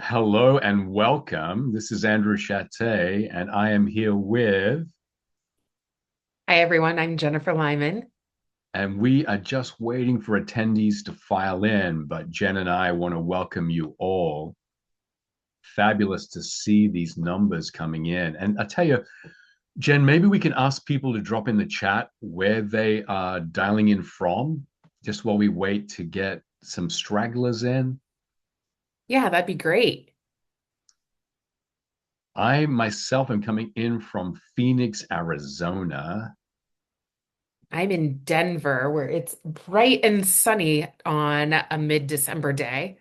Hello and welcome. This is Andrew Shatté, and I am here with, Hi, everyone. I'm Jennifer Limon. and we are just waiting for attendees to file in, but Jen and I want to welcome you all. Fabulous to see these numbers coming in. And I tell you, Jen, maybe we can ask people to drop in the chat where they are dialing in from, just while we wait to get some stragglers in. Yeah, that'd be great. I myself am coming in from Phoenix, Arizona. I'm in Denver, where it's bright and sunny on a mid-December day.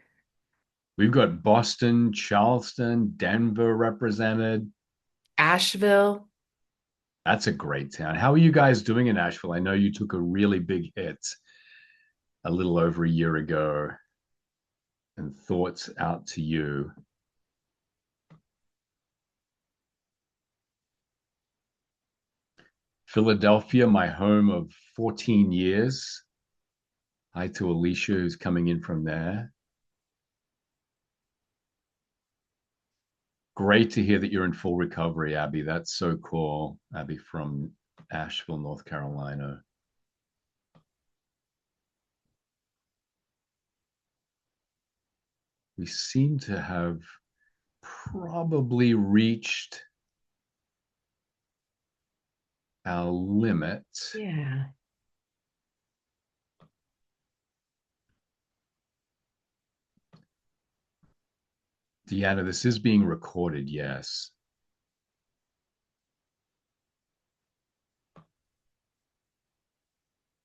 We've got Boston, Charleston, Denver represented. Asheville. That's a great town. How are you guys doing in Asheville? I know you took a really big hit a little over a year ago, and thoughts out to you. Philadelphia, my home of 14 years. Hi to Alicia, who's coming in from there. Great to hear that you're in full recovery, Abby. That's so cool. Abby from Asheville, North Carolina. We seem to have probably reached our limit. Yeah. Deanna, this is being recorded, yes.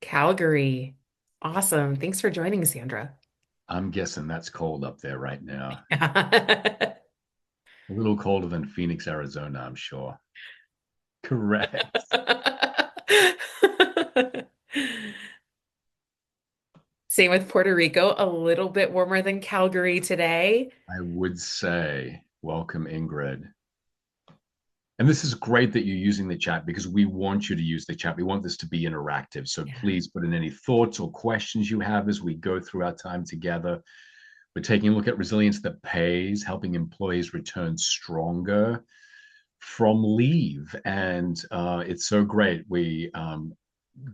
Calgary. Awesome. Thanks for joining, Sandra. I'm guessing that's cold up there right now. Yeah. A little colder than Phoenix, Arizona, I'm sure. Correct. Same with Puerto Rico, a little bit warmer than Calgary today. I would say, welcome, Ingrid. And this is great that you're using the chat because we want you to use the chat. We want this to be interactive. So Yeah. please put in any thoughts or questions you have as we go through our time together. We're taking a look at resilience that pays, helping employees return stronger from leave. And it's so great. We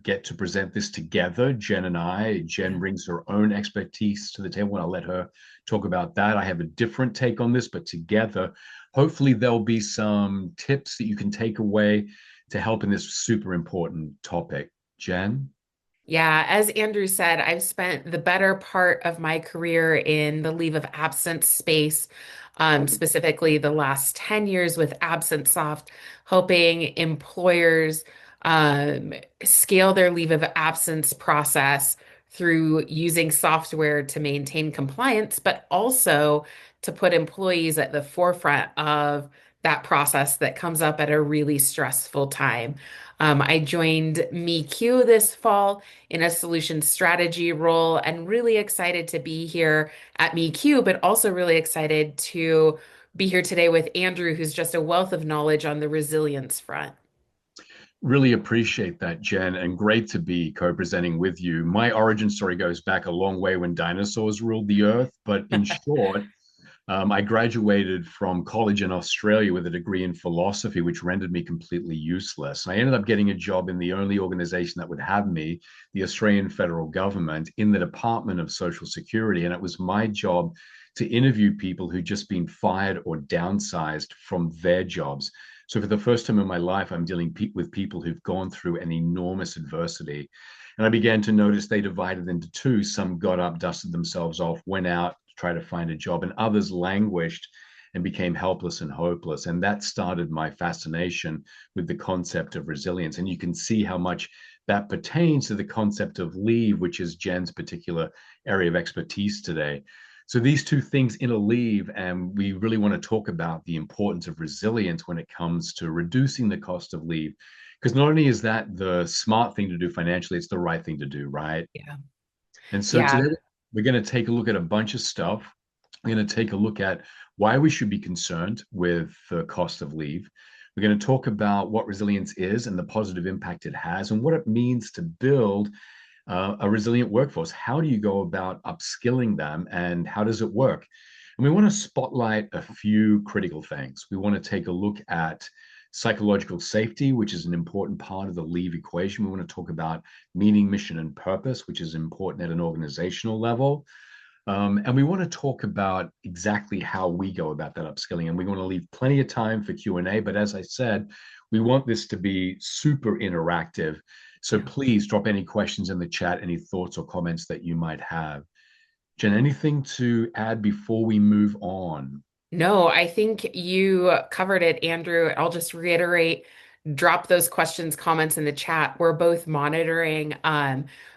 get to present this together, Jen and I. Jen Yeah. brings her own expertise to the table, and I'll let her talk about that. I have a different take on this, but together, hopefully, there'll be some tips that you can take away to help in this super important topic. Jen? Yeah, as Andrew said, I've spent the better part of my career in the leave of absence space, specifically the last 10 years with AbsenceSoft, helping employers um, scale their leave of absence process through using software to maintain compliance, but also to put employees at the forefront of that process that comes up at a really stressful time. I joined MeQ this fall in a solution strategy role and really excited to be here at MeQ, but also really excited to be here today with Andrew, who's just a wealth of knowledge on the resilience front. Really appreciate that, Jen, and great to be co-presenting with you. My origin story goes back a long way when dinosaurs ruled the earth, but in short, I graduated from college in Australia with a degree in philosophy, which rendered me completely useless. And I ended up getting a job in the only organization that would have me, the Australian federal government, in the Department of Social Security. And it was my job to interview people who'd just been fired or downsized from their jobs. So for the first time in my life, I'm dealing with people who've gone through an enormous adversity. And I began to notice they divided into two. Some got up, dusted themselves off, went out to try to find a job, and others languished and became helpless and hopeless. And that started my fascination with the concept of resilience. And you can see how much that pertains to the concept of leave, which is Jen's particular area of expertise today. So these two things interleave, and we really want to talk about the importance of resilience when it comes to reducing the cost of leave. Because not only is that the smart thing to do financially, it's the right thing to do, right? Yeah. And so Yeah. today we're going to take a look at a bunch of stuff. We're going to take a look at why we should be concerned with the cost of leave. We're going to talk about what resilience is and the positive impact it has, and what it means to build a resilient workforce. How do you go about upskilling them, and how does it work? And we want to spotlight a few critical things. We want to take a look at psychological safety, which is an important part of the leave equation. We want to talk about meaning, mission, and purpose, which is important at an organizational level. And we want to talk about exactly how we go about that upskilling. And we want to leave plenty of time for Q&A. But as I said, we want this to be super interactive. So Yeah. please drop any questions in the chat, any thoughts or comments that you might have. Jen, anything to add before we move on? No, I think you covered it, Andrew. I'll just reiterate, drop those questions, comments in the chat. We're both monitoring.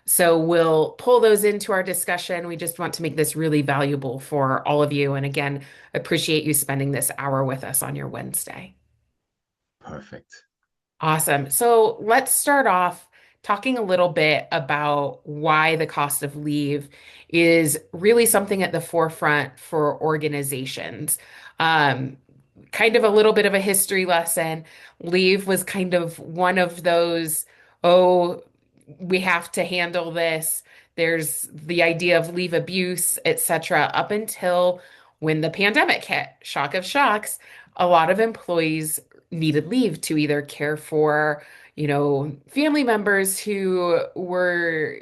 So we'll pull those into our discussion. We just want to make this really valuable for all of you. And again, appreciate you spending this hour with us on your Wednesday. Perfect. Awesome. So let's start off talking a little bit about why the cost of leave is really something at the forefront for organizations. Um, Kind of a little bit of a history lesson. Leave was kind of one of those, oh, we have to handle this. There's the idea of leave abuse, etc., up until when the pandemic hit. Shock of shocks, a lot of employees needed leave to either care for, family members who were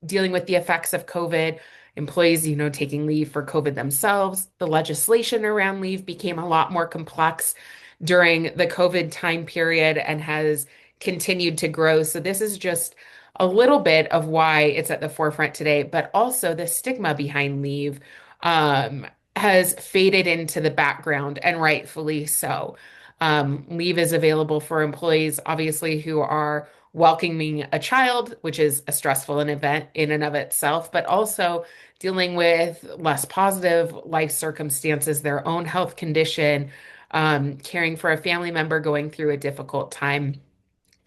dealing with the effects of COVID, employees, taking leave for COVID themselves. The legislation around leave became a lot more complex during the COVID time period and has continued to grow. So this is just a little bit of why it's at the forefront today, but also the stigma behind leave has faded into the background, and rightfully so. Leave is available for employees, obviously, who are welcoming a child, which is a stressful an event in and of itself, but also dealing with less positive life circumstances, their own health condition, caring for a family member going through a difficult time,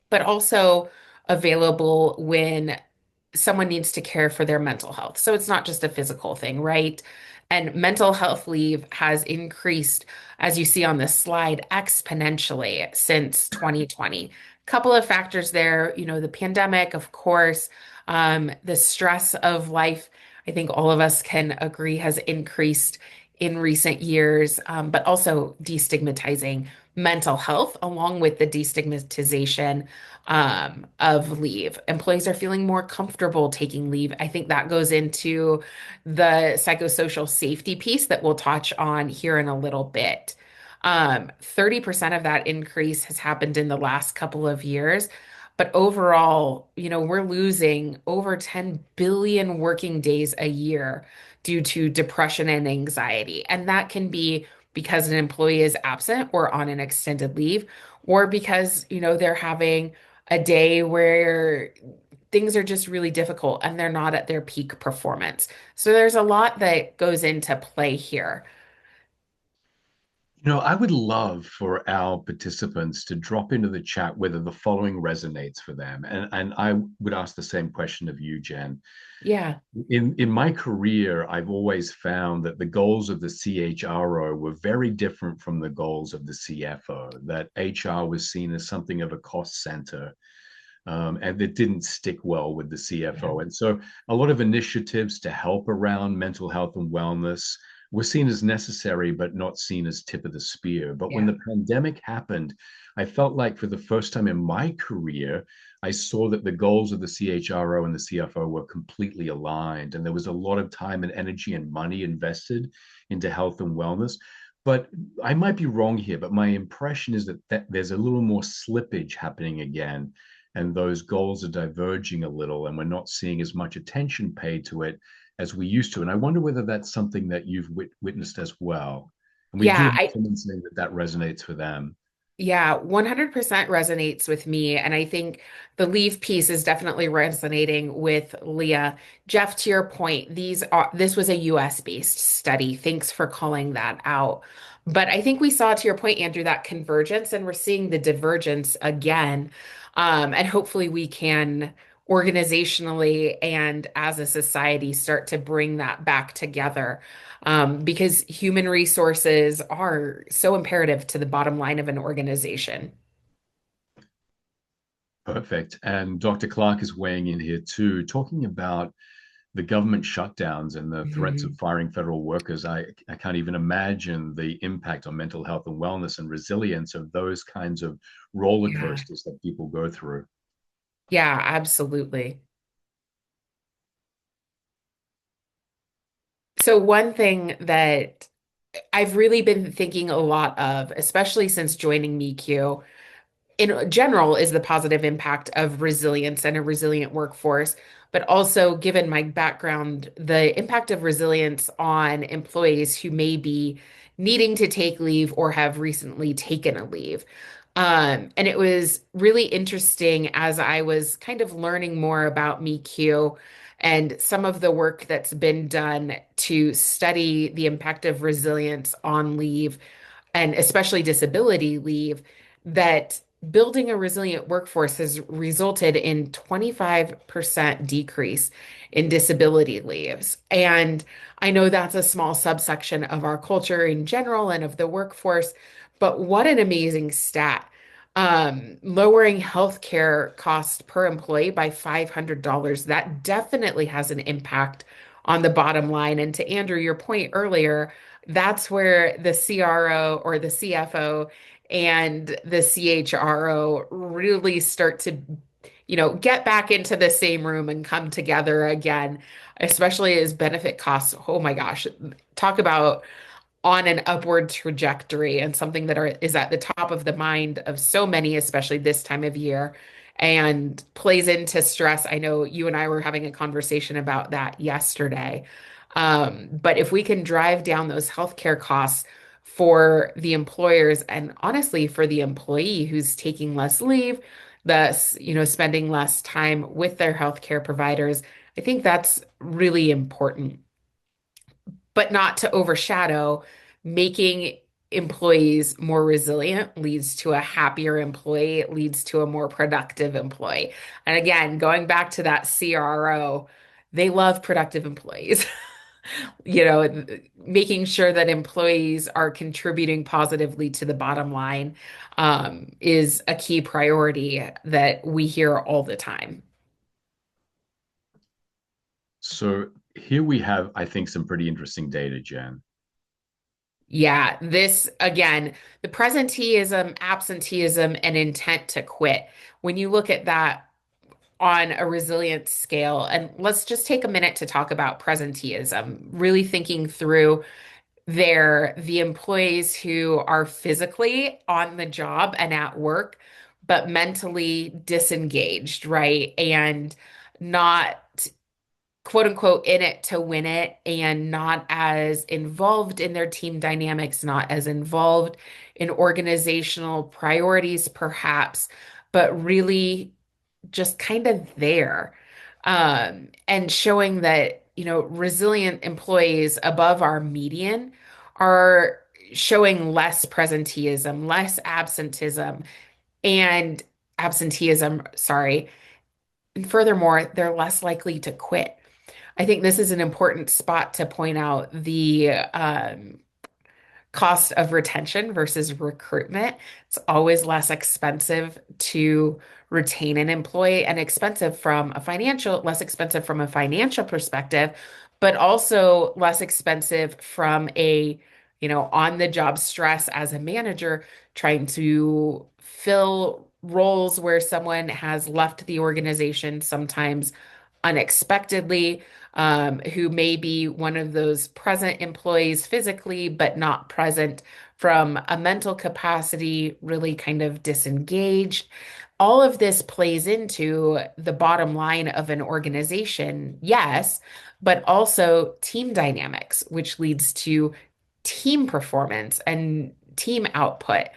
but also available when someone needs to care for their mental health. So it's not just a physical thing, right? And mental health leave has increased, as you see on this slide, exponentially since 2020. Couple of factors there, the pandemic, of course, the stress of life, I think all of us can agree has increased in recent years, but also destigmatizing mental health along with the destigmatization of leave. Employees are feeling more comfortable taking leave. I think that goes into the psychosocial safety piece that we'll touch on here in a little bit. 30% of that increase has happened in the last couple of years. But overall, we're losing over 10 billion working days a year due to depression and anxiety. And that can be because an employee is absent or on an extended leave, or because, they're having a day where things are just really difficult and they're not at their peak performance. So there's a lot that goes into play here. I would love for our participants to drop into the chat whether the following resonates for them. And I would ask the same question of you, Jen. Yeah. In my career, I've always found that the goals of the CHRO were very different from the goals of the CFO, that HR was seen as something of a cost center, and it didn't stick well with the Yeah. CFO. And so a lot of initiatives to help around mental health and wellness were seen as necessary, but not seen as tip of the spear. But when Yeah. the pandemic happened, I felt like for the first time in my career, I saw that the goals of the CHRO and the CFO were completely aligned. And there was a lot of time and energy and money invested into health and wellness. But I might be wrong here, but my impression is that there's a little more slippage happening again, and those goals are diverging a little, and we're not seeing as much attention paid to it as we used to. And I wonder whether that's something that you've witnessed as well. And we do Yeah, have I someone saying that that resonates for them. Yeah, 100% resonates with me. And I think the leave piece is definitely resonating with Leah. Jeff, to your point, this was a US based study. Thanks for calling that out. But I think we saw, to your point, Andrew, that convergence, and we're seeing the divergence again. And hopefully we can organizationally and as a society start to bring that back together, because human resources are so imperative to the bottom line of an organization. Perfect. And Dr. Clark is weighing in here too, talking about the government shutdowns and the threats of Mhm. firing federal workers, I can't even imagine the impact on mental health and wellness and resilience of those kinds of roller Yeah. coasters that people go through. Yeah, absolutely. So one thing that I've really been thinking a lot of, especially since joining MeQ, in general is the positive impact of resilience and a resilient workforce, but also given my background, the impact of resilience on employees who may be needing to take leave or have recently taken a leave. And it was really interesting as I was kind of learning more about MeQ and some of the work that's been done to study the impact of resilience on leave and especially disability leave, that building a resilient workforce has resulted in 25% decrease in disability leaves. And I know that's a small subsection of our culture in general and of the workforce, but what an amazing stat. Lowering healthcare costs per employee by $500, that definitely has an impact on the bottom line. And to Andrew, your point earlier, that's where the CRO or the CFO and the CHRO really start to, get back into the same room and come together again, especially as benefit costs. Oh my gosh, talk about on an upward trajectory and something that is at the top of the mind of so many, especially this time of year, and plays into stress. I know you and I were having a conversation about that yesterday. But if we can drive down those healthcare costs for the employers and honestly for the employee who's taking less leave, thus, spending less time with their healthcare providers, I think that's really important, but not to overshadow making employees more resilient leads to a happier employee, it leads to a more productive employee. And again, going back to that CRO, they love productive employees. Making sure that employees are contributing positively to the bottom line is a key priority that we hear all the time. So here we have, I think, some pretty interesting data, Jen. Yeah, this again, the presenteeism, absenteeism, and intent to quit. When you look at that on a resilience scale, and let's just take a minute to talk about presenteeism, really thinking through the employees who are physically on the job and at work, but mentally disengaged, right? And not quote unquote in it to win it and not as involved in their team dynamics, not as involved in organizational priorities, perhaps, but really just kind of there. And showing that, resilient employees above our median are showing less presenteeism, less and absenteeism, sorry. And furthermore, they're less likely to quit. I think this is an important spot to point out the cost of retention versus recruitment. It's always less expensive from a financial perspective, but also less expensive from a, on the job stress as a manager trying to fill roles where someone has left the organization sometimes unexpectedly, who may be one of those present employees physically, but not present from a mental capacity, really kind of disengaged. All of this plays into the bottom line of an organization, yes, but also team dynamics, which leads to team performance and team output.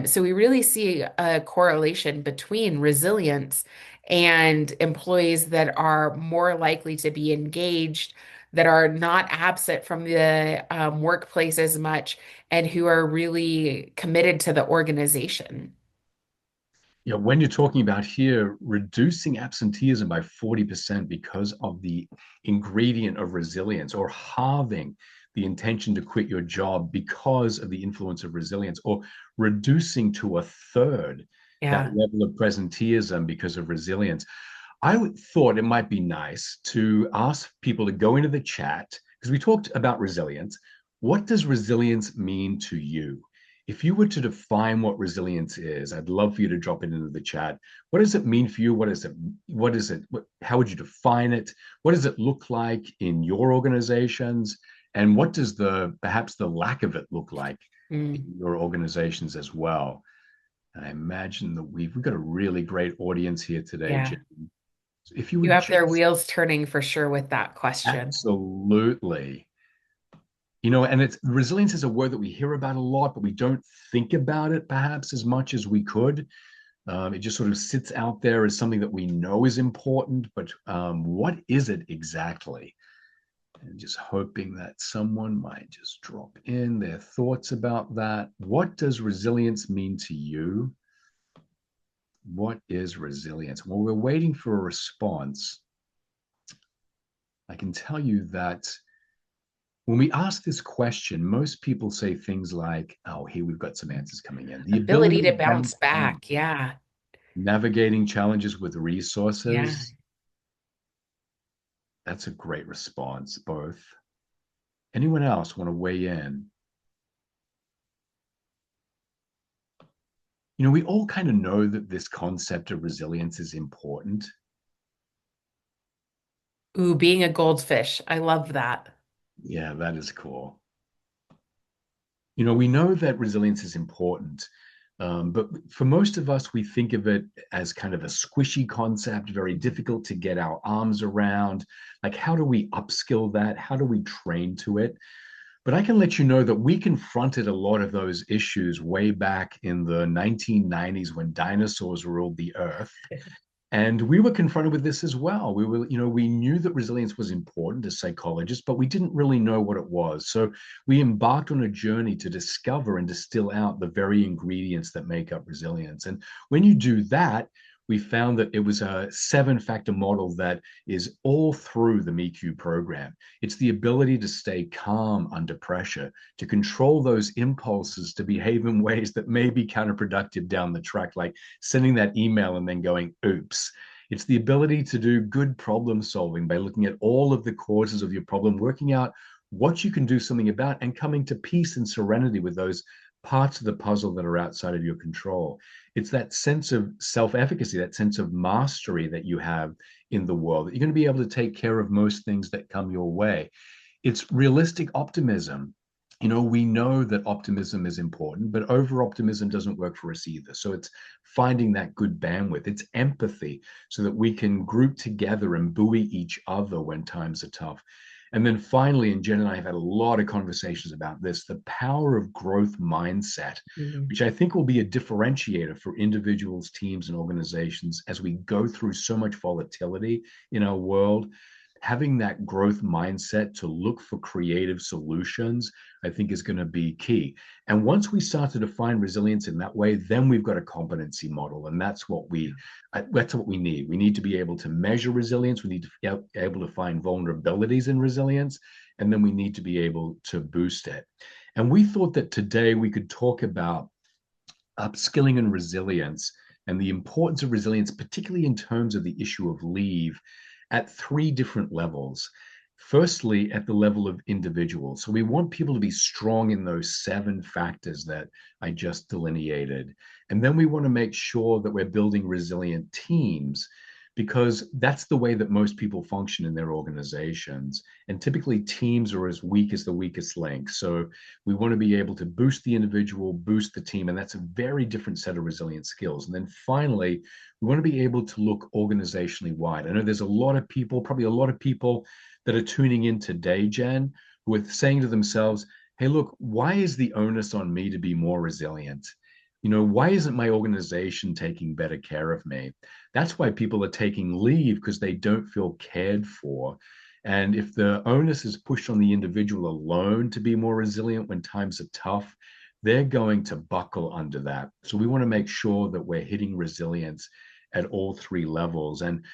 So we really see a correlation between resilience and employees that are more likely to be engaged, that are not absent from the workplace as much, and who are really committed to the organization. When you're talking about here, reducing absenteeism by 40% because of the ingredient of resilience, or halving the intention to quit your job because of the influence of resilience, or reducing to a third that Yeah. level of presenteeism because of resilience. thought it might be nice to ask people to go into the chat because we talked about resilience. What does resilience mean to you? If you were to define what resilience is, I'd love for you to drop it into the chat. What does it mean for you? What is it? What is it? How would you define it? What does it look like in your organizations? And what does perhaps the lack of it look like in Mm, your organizations as well? And I imagine that we've got a really great audience here today, yeah. Jim. If you You would have their just wheels turning for sure with that question. absolutely, and it's resilience is a word that we hear about a lot, but we don't think about it perhaps as much as we could. It just sort of sits out there as something that we know is important, but what is it exactly? And just hoping that someone might just drop in their thoughts about that. What does resilience mean to you? What is resilience? While we're waiting for a response, I can tell you that when we ask this question, most people say things like, oh, here we've got some answers coming in. The ability Ability to to bounce bounce back, back. Yeah. navigating challenges with Yeah. resources. That's a great response, both. Anyone else want to weigh in? We all kind of know that this concept of resilience is important. Ooh, being a goldfish. I love that. Yeah, that is cool. We know that resilience is important, but for most of us, we think of it as kind of a squishy concept, very difficult to get our arms around. Like, how do we upskill that? How do we train to it? But I can let you know that we confronted a lot of those issues way back in the 1990s when dinosaurs ruled the earth. And we were confronted with this as well. We knew that resilience was important as psychologists, but we didn't really know what it was. So we embarked on a journey to discover and distill out the very ingredients that make up resilience. And when you do that, we found that it was a 7-factor model that is all through the MECU program. It's the ability to stay calm under pressure, to control those impulses to behave in ways that may be counterproductive down the track, like sending that email and then going, oops. It's the ability to do good problem solving by looking at all of the causes of your problem, working out what you can do something about, and coming to peace and serenity with those parts of the puzzle that are outside of your control. It's that sense of self-efficacy, that sense of mastery that you have in the world, that you're going to be able to take care of most things that come your way. It's realistic optimism. We know that optimism is important, but over optimism doesn't work for us either. So it's finding that good bandwidth. It's empathy so that we can group together and buoy each other when times are tough. And then finally, and Jen and I have had a lot of conversations about this, the power of growth mindset, Mhm. which I think will be a differentiator for individuals, teams, and organizations as we go through so much volatility in our world. Having that growth mindset to look for creative solutions, I think is going to be key. And once we start to define resilience in that way, then we've got a competency model. And that's what we need. We need to be able to measure resilience. We need to be able to find vulnerabilities in resilience. And then we need to be able to boost it. And we thought that today we could talk about upskilling and resilience and the importance of resilience, particularly in terms of the issue of leave, at 3 different levels. Firstly, at the level of individuals. So we want people to be strong in those 7 factors that I just delineated. And then we want to make sure that we're building resilient teams because that's the way that most people function in their organizations. And typically, teams are as weak as the weakest link. So we want to be able to boost the individual, boost the team, and that's a very different set of resilient skills. And then finally, we want to be able to look organizationally wide. I know there's a lot of people, probably a lot of people that are tuning in today, Jen, who are saying to themselves, hey, look, why is the onus on me to be more resilient? Why isn't my organization taking better care of me? That's why people are taking leave because they don't feel cared for. And if the onus is pushed on the individual alone to be more resilient when times are tough, they're going to buckle under that. So we want to make sure that we're hitting resilience at all 3 levels. And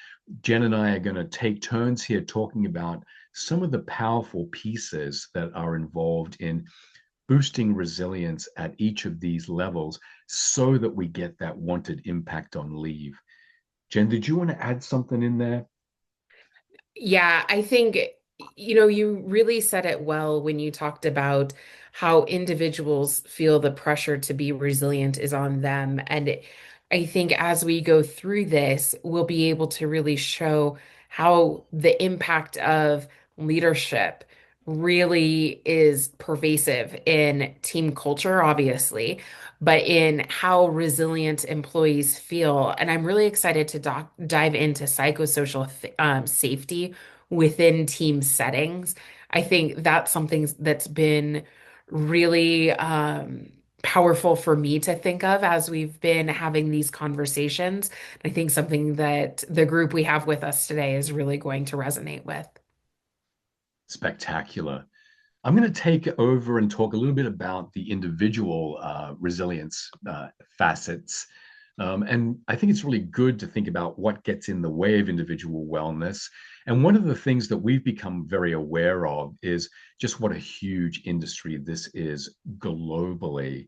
Jen and I are going to take turns here talking about some of the powerful pieces that are involved in boosting resilience at each of these levels so that we get that wanted impact on leave. Jen, did you want to add something in there? Yeah, I think, you really said it well when you talked about how individuals feel the pressure to be resilient is on them. And I think as we go through this, we'll be able to really show how the impact of leadership really is pervasive in team culture, obviously, but in how resilient employees feel. And I'm really excited to dive into psychosocial safety within team settings. I think that's something that's been really powerful for me to think of as we've been having these conversations. I think something that the group we have with us today is really going to resonate with. Spectacular. I'm going to take over and talk a little bit about the individual resilience facets. And I think it's really good to think about what gets in the way of individual wellness. And one of the things that we've become very aware of is just what a huge industry this is globally.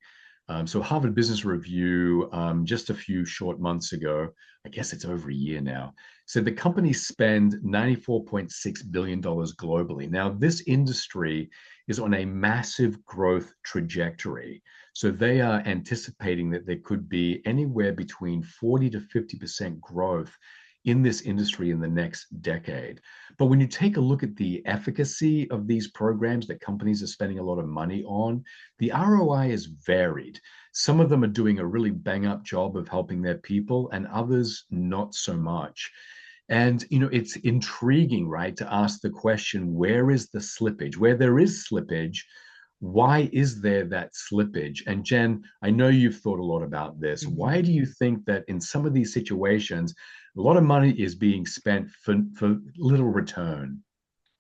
So Harvard Business Review, just a few short months ago, I guess it's over a year now, said the companies spend $94.6 billion globally. Now, this industry is on a massive growth trajectory. So they are anticipating that there could be anywhere between 40 to 50% growth in this industry in the next decade. But when you take a look at the efficacy of these programs that companies are spending a lot of money on, the ROI is varied. Some of them are doing a really bang up job of helping their people, and others not so much. And it's intriguing, right, to ask the question, where is the slippage? Where there is slippage, why is there that slippage? And Jen, I know you've thought a lot about this. Mhm. Why do you think that in some of these situations, a lot of money is being spent for little return?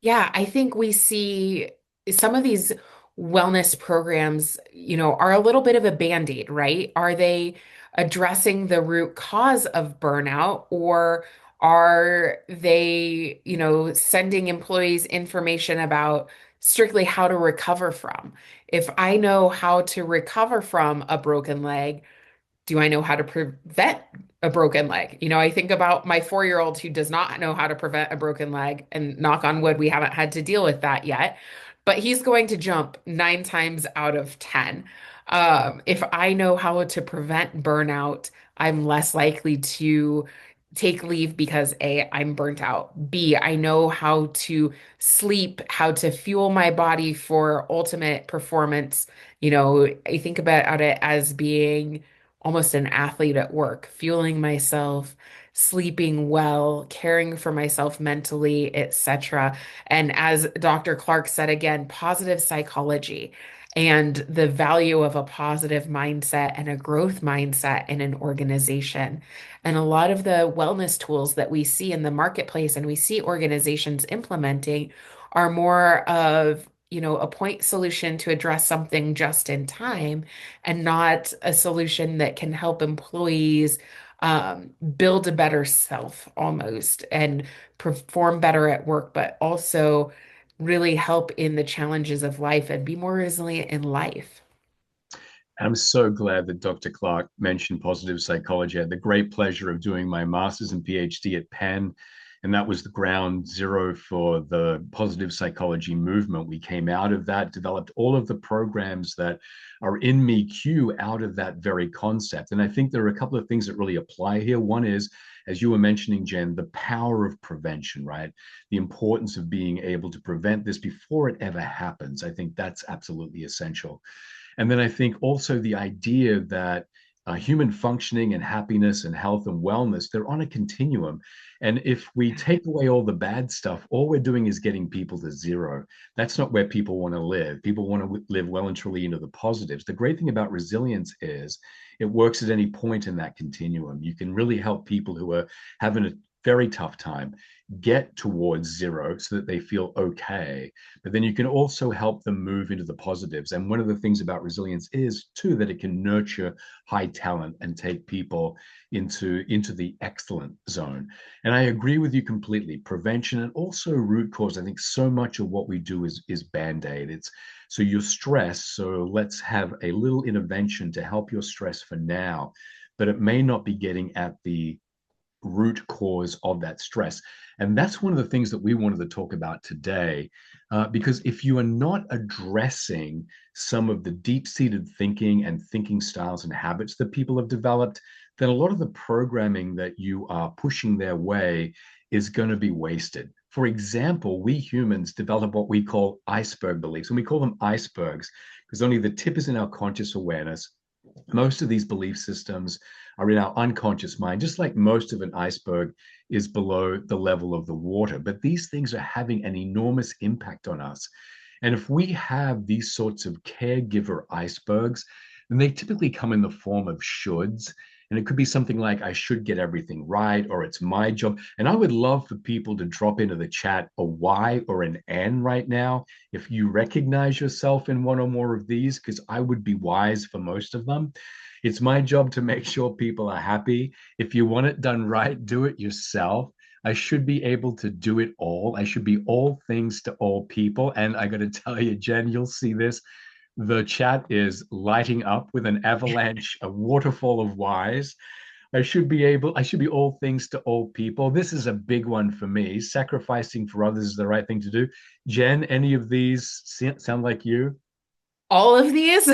Yeah, I think we see some of these wellness programs, are a little bit of a band-aid, right? Are they addressing the root cause of burnout, or are they, sending employees information about strictly how to recover from? If I know how to recover from a broken leg, do I know how to prevent a broken leg? I think about my 4-year-old who does not know how to prevent a broken leg, and knock on wood, we haven't had to deal with that yet, but he's going to jump 9 times out of 10. If I know how to prevent burnout, I'm less likely to take leave because A, I'm burnt out. B, I know how to sleep, how to fuel my body for ultimate performance. I think about it as being almost an athlete at work, fueling myself, sleeping well, caring for myself mentally, etc. And as Dr. Clark said again, positive psychology and the value of a positive mindset and a growth mindset in an organization. And a lot of the wellness tools that we see in the marketplace and we see organizations implementing are more of, a point solution to address something just in time, and not a solution that can help employees build a better self almost and perform better at work, but also really help in the challenges of life and be more resilient in life. I'm so glad that Dr. Clark mentioned positive psychology. I had the great pleasure of doing my master's and PhD at Penn, and that was the ground zero for the positive psychology movement. We came out of that, developed all of the programs that are in MEQ out of that very concept. And I think there are a couple of things that really apply here. One is, as you were mentioning, Jen, the power of prevention, right? The importance of being able to prevent this before it ever happens. I think that's absolutely essential. And then I think also the idea that human functioning and happiness and health and wellness, they're on a continuum. And if we take away all the bad stuff, all we're doing is getting people to zero. That's not where people want to live. People want to live well and truly into the positives. The great thing about resilience is it works at any point in that continuum. You can really help people who are having a very tough time get towards zero so that they feel okay, but then you can also help them move into the positives. And one of the things about resilience is too that it can nurture high talent and take people into the excellent zone. And I agree with you completely. Prevention and also root cause. I think so much of what we do is band-aid. It's so you're stressed, so let's have a little intervention to help your stress for now, but it may not be getting at the root cause of that stress. And that's one of the things that we wanted to talk about today. Because if you are not addressing some of the deep seated thinking and thinking styles and habits that people have developed, then a lot of the programming that you are pushing their way is going to be wasted. For example, we humans develop what we call iceberg beliefs, and we call them icebergs because only the tip is in our conscious awareness. Most of these belief systems are in our unconscious mind, just like most of an iceberg is below the level of the water. But these things are having an enormous impact on us. And if we have these sorts of caregiver icebergs, then they typically come in the form of shoulds. And it could be something like, I should get everything right, or it's my job. And I would love for people to drop into the chat a Y or an N right now if you recognize yourself in one or more of these, because I would be wise for most of them. It's my job to make sure people are happy. If you want it done right, do it yourself. I should be able to do it all. I should be all things to all people. And I got to tell you, Jen, you'll see this. The chat is lighting up with an avalanche, a waterfall of whys. I should be all things to all people. This is a big one for me. Sacrificing for others is the right thing to do. Jen, any of these sound like you? All of these?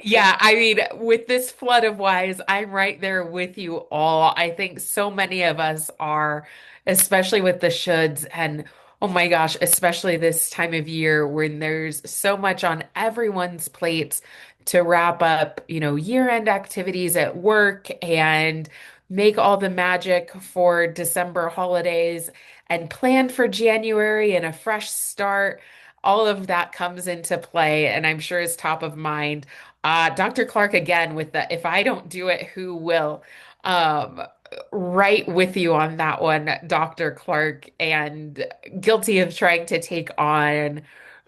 Yeah, I mean, with this flood of whys, I'm right there with you all. I think so many of us are, especially with the shoulds, and oh my gosh, especially this time of year when there's so much on everyone's plates to wrap up, year-end activities at work and make all the magic for December holidays and plan for January and a fresh start. All of that comes into play, and I'm sure is top of mind. Dr. Clark again with the if I don't do it, who will? Um, right with you on that one, Dr. Clark, and guilty of trying to take on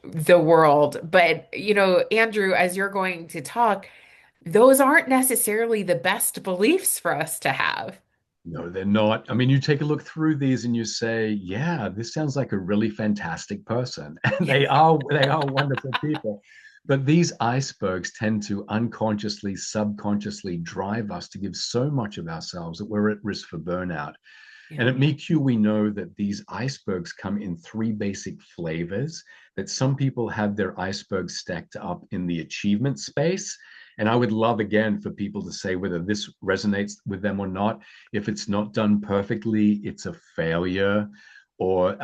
the world. But, Andrew, as you're going to talk, those aren't necessarily the best beliefs for us to have. No, they're not. I mean, you take a look through these and you say, yeah, this sounds like a really fantastic person. And they are wonderful people. But these icebergs tend to unconsciously, subconsciously drive us to give so much of ourselves that we're at risk for burnout. And Yeah. at MeQ, we know that these icebergs come in three basic flavors, that some people have their icebergs stacked up in the achievement space. And I would love, again, for people to say whether this resonates with them or not. If it's not done perfectly, it's a failure, or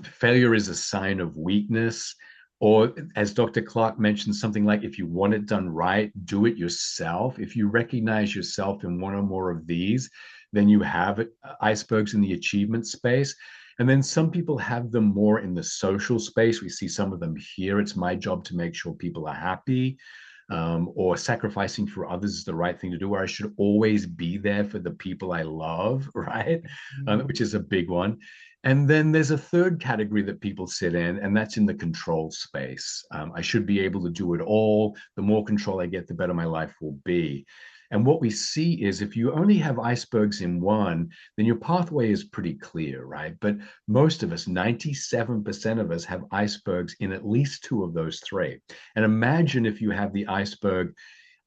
failure is a sign of weakness. Or, as Dr. Clark mentioned, something like if you want it done right, do it yourself. If you recognize yourself in one or more of these, then you have icebergs in the achievement space. And then some people have them more in the social space. We see some of them here. It's my job to make sure people are happy, or sacrificing for others is the right thing to do, or I should always be there for the people I love, right? Which is a big one. And then there's a third category that people sit in, and that's in the control space. I should be able to do it all. The more control I get, the better my life will be. And what we see is if you only have icebergs in one, then your pathway is pretty clear, right? But most of us, 97% of us, have icebergs in at least two of those three. And imagine if you have the iceberg,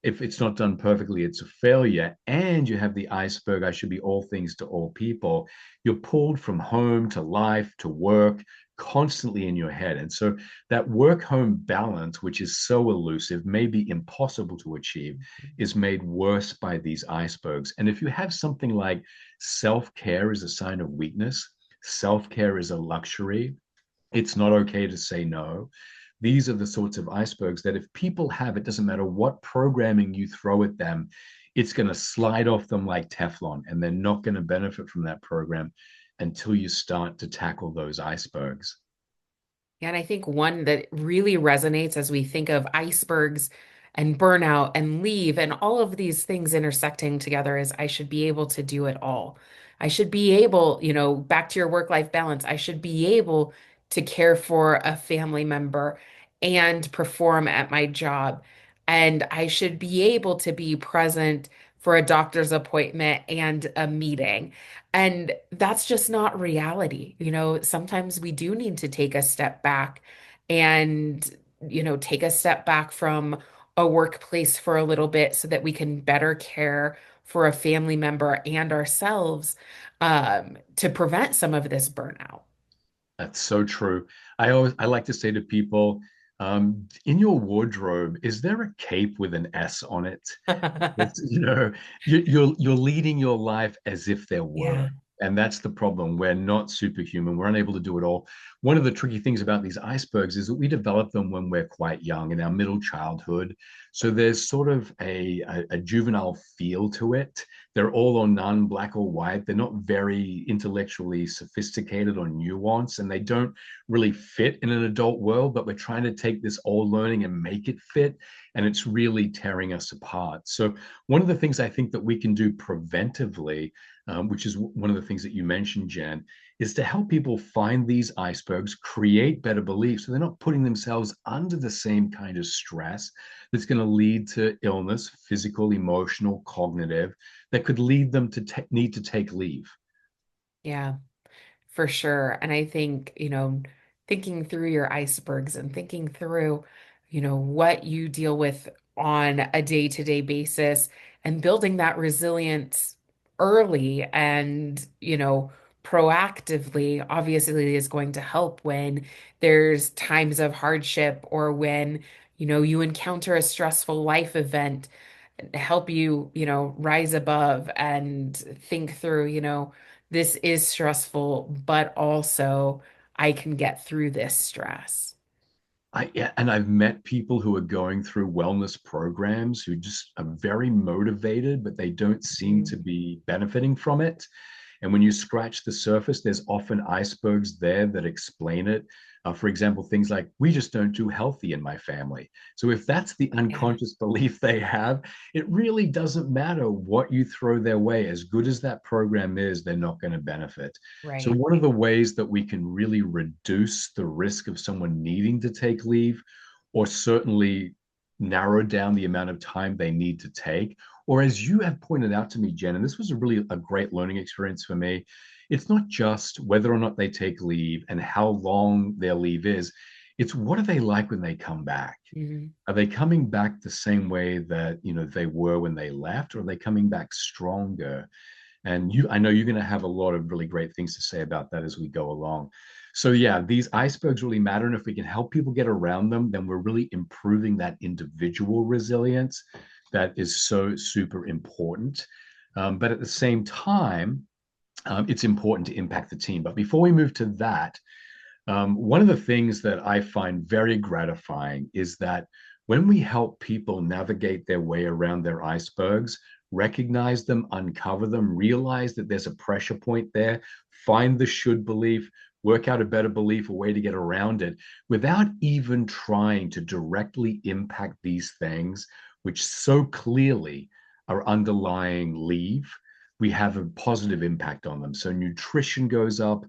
if it's not done perfectly, it's a failure. And you have the iceberg, I should be all things to all people. You're pulled from home to life to work constantly in your head. And so that work home balance, which is so elusive, maybe impossible to achieve, is made worse by these icebergs. And if you have something like self care is a sign of weakness, self care is a luxury, it's not okay to say no. These are the sorts of icebergs that if people have, it doesn't matter what programming you throw at them, it's going to slide off them like Teflon, and they're not going to benefit from that program until you start to tackle those icebergs. Yeah, and I think one that really resonates as we think of icebergs and burnout and leave and all of these things intersecting together is I should be able to do it all. I should be able, back to your work-life balance, I should be able to care for a family member and perform at my job. And I should be able to be present for a doctor's appointment and a meeting. And that's just not reality. Sometimes we do need to take a step back and, take a step back from a workplace for a little bit so that we can better care for a family member and ourselves to prevent some of this burnout. That's so true. I like to say to people, in your wardrobe, is there a cape with an S on it? It's, you're leading your life as if there were. Yeah. And that's the problem. We're not superhuman. We're unable to do it all. One of the tricky things about these icebergs is that we develop them when we're quite young in our middle childhood. So there's sort of a juvenile feel to it. They're all or none, black or white. They're not very intellectually sophisticated or nuanced, and they don't really fit in an adult world. But we're trying to take this old learning and make it fit, and it's really tearing us apart. So one of the things I think that we can do preventively, which is one of the things that you mentioned, Jen, is to help people find these icebergs, create better beliefs, so they're not putting themselves under the same kind of stress that's going to lead to illness, physical, emotional, cognitive, that could lead them to need to take leave. Yeah. For sure. And I think, thinking through your icebergs and thinking through, what you deal with on a day-to-day basis and building that resilience early and, proactively obviously is going to help when there's times of hardship or when, you encounter a stressful life event, help you, rise above and think through, this is stressful, but also I can get through this stress. Yeah, and I've met people who are going through wellness programs who just are very motivated, but they don't seem to Mhm. be benefiting from it. And when you scratch the surface, there's often icebergs there that explain it. For example, things like, we just don't do healthy in my family. So if that's the Yeah, unconscious belief they have, it really doesn't matter what you throw their way. As good as that program is, they're not going to benefit. So right. one of the ways that we can really reduce the risk of someone needing to take leave, or certainly narrow down the amount of time they need to take, or as you have pointed out to me, Jen, and this was a great learning experience for me, it's not just whether or not they take leave and how long their leave is. It's what are they like when they come back? Mhm. Are they coming back the same way that they were when they left, or are they coming back stronger? And I know you're going to have a lot of really great things to say about that as we go along. So yeah, these icebergs really matter. And if we can help people get around them, then we're really improving that individual resilience that is so super important. But at the same time, it's important to impact the team. But before we move to that, one of the things that I find very gratifying is that when we help people navigate their way around their icebergs, recognize them, uncover them, realize that there's a pressure point there, find the should belief, work out a better belief, a way to get around it, without even trying to directly impact these things, which so clearly are underlying leave, we have a positive impact on them. So nutrition goes up,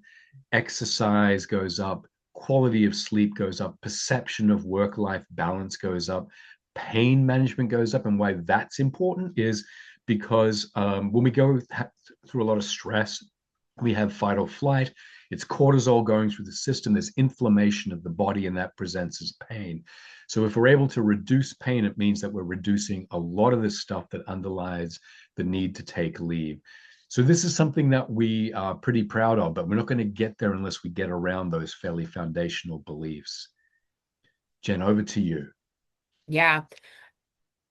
exercise goes up, quality of sleep goes up, perception of work life balance goes up, pain management goes up. And why that's important is because when we go through a lot of stress, we have fight or flight. It's cortisol going through the system. There's inflammation of the body, and that presents as pain. So, if we're able to reduce pain, it means that we're reducing a lot of this stuff that underlies the need to take leave. So this is something that we are pretty proud of, but we're not going to get there unless we get around those fairly foundational beliefs. Jen, over to you. Yeah.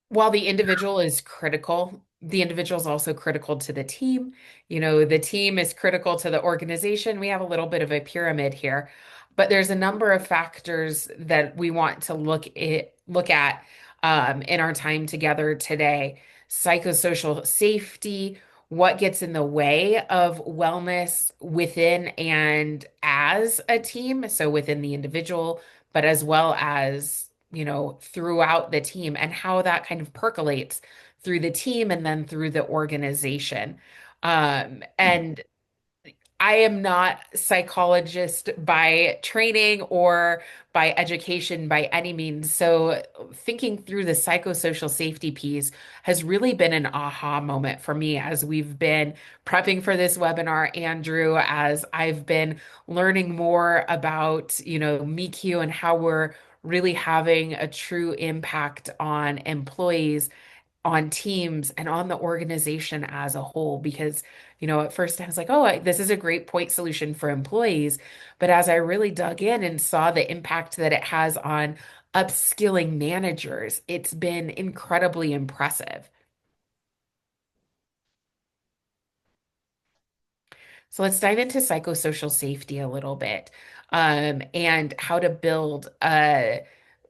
While the individual is critical, the individual is also critical to the team. The team is critical to the organization. We have a little bit of a pyramid here, but there's a number of factors that we want to look at in our time together today. Psychosocial safety, what gets in the way of wellness within and as a team, so within the individual, but as well as throughout the team and how that kind of percolates through the team and then through the organization. And I am not psychologist by training or by education by any means. So thinking through the psychosocial safety piece has really been an aha moment for me as we've been prepping for this webinar, Andrew, as I've been learning more about, MeQ and how we're really having a true impact on employees on teams and on the organization as a whole. Because, at first I was like, oh, this is a great point solution for employees. But as I really dug in and saw the impact that it has on upskilling managers, it's been incredibly impressive. So let's dive into psychosocial safety a little bit, and how to build a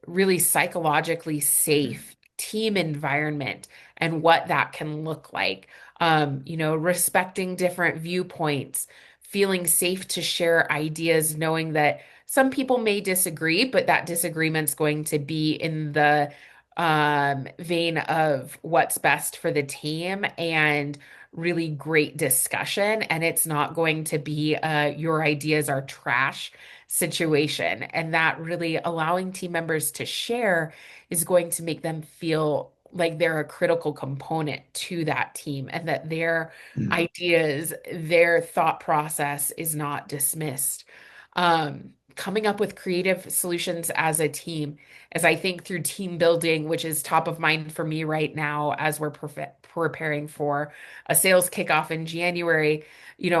really psychologically safe team environment and what that can look like. Respecting different viewpoints, feeling safe to share ideas, knowing that some people may disagree, but that disagreement's going to be in the vein of what's best for the team and really great discussion. And it's not going to be your ideas are trash situation. And that really allowing team members to share is going to make them feel like they're a critical component to that team and that their ideas, their thought process is not dismissed. Coming up with creative solutions as a team, as I think through team building, which is top of mind for me right now as we're preparing for a sales kickoff in January.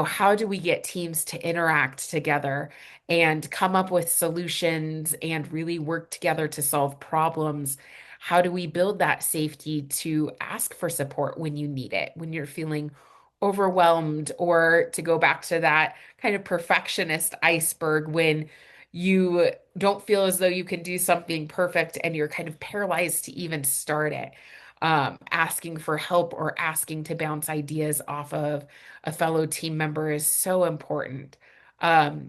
How do we get teams to interact together and come up with solutions and really work together to solve problems? How do we build that safety to ask for support when you need it, when you're feeling overwhelmed, or to go back to that kind of perfectionist iceberg when you don't feel as though you can do something perfect and you're kind of paralyzed to even start it. Asking for help or asking to bounce ideas off of a fellow team member is so important.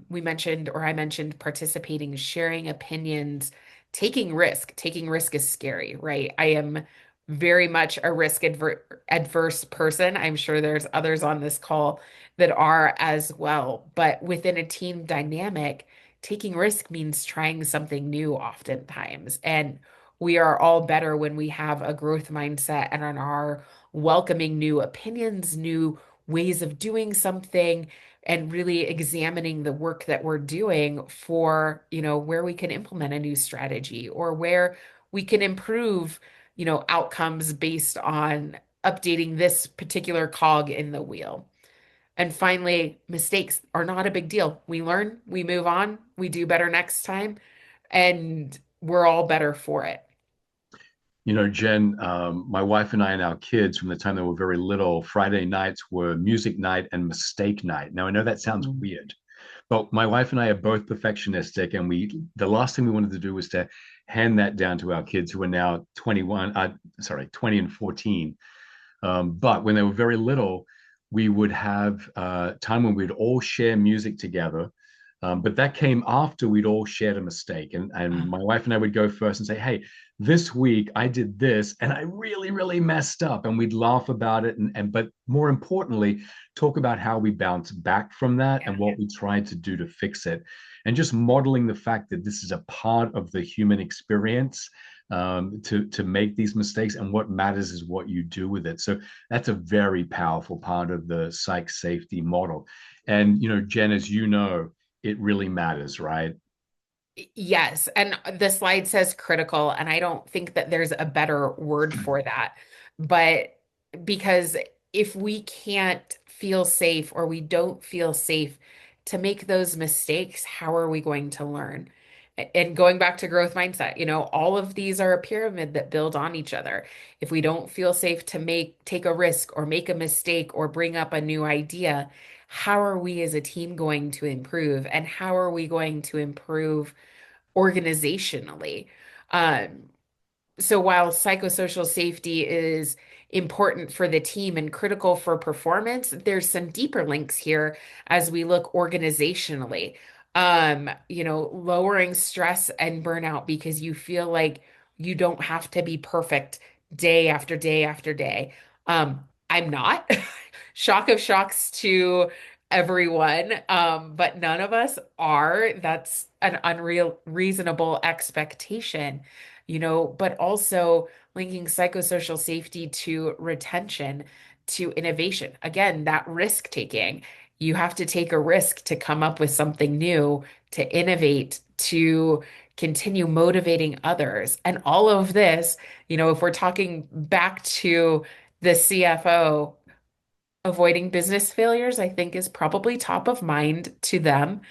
We mentioned, or I mentioned, participating, sharing opinions, taking risk. Taking risk is scary, right? I am very much a risk adverse person. I'm sure there's others on this call that are as well. But within a team dynamic, taking risk means trying something new oftentimes. And we are all better when we have a growth mindset and are welcoming new opinions, new ways of doing something, and really examining the work that we're doing for, where we can implement a new strategy or where we can improve, outcomes based on updating this particular cog in the wheel. And finally, mistakes are not a big deal. We learn, we move on, we do better next time, and we're all better for it. Jen, my wife and I and our kids, from the time they were very little, Friday nights were music night and mistake night. Now, I know that sounds Mm. weird, but my wife and I are both perfectionistic, and the last thing we wanted to do was to hand that down to our kids who are now 20 and 14. But when they were very little, we would have time when we'd all share music together. But that came after we'd all shared a mistake. And my wife and I would go first and say, hey, this week I did this and I really, really messed up. And we'd laugh about it. But more importantly, talk about how we bounce back from that Yeah. and what we tried to do to fix it. And just modeling the fact that this is a part of the human experience, to make these mistakes, and what matters is what you do with it. So that's a very powerful part of the psych safety model. And Jen, as you know, it really matters, right? Yes, and the slide says critical, and I don't think that there's a better word for that. But because if we can't feel safe or we don't feel safe to make those mistakes, how are we going to learn? And going back to growth mindset, all of these are a pyramid that build on each other. If we don't feel safe to take a risk or make a mistake or bring up a new idea, how are we as a team going to improve? And how are we going to improve organizationally? Um, so while psychosocial safety is important for the team and critical for performance, there's some deeper links here as we look organizationally. Lowering stress and burnout because you feel like you don't have to be perfect day after day after day. I'm not. Shock of shocks to everyone, but none of us are. That's an unreal, reasonable expectation, but also linking psychosocial safety to retention, to innovation. Again, that risk taking. You have to take a risk to come up with something new, to innovate, to continue motivating others. And all of this, if we're talking back to the CFO, avoiding business failures, I think is probably top of mind to them.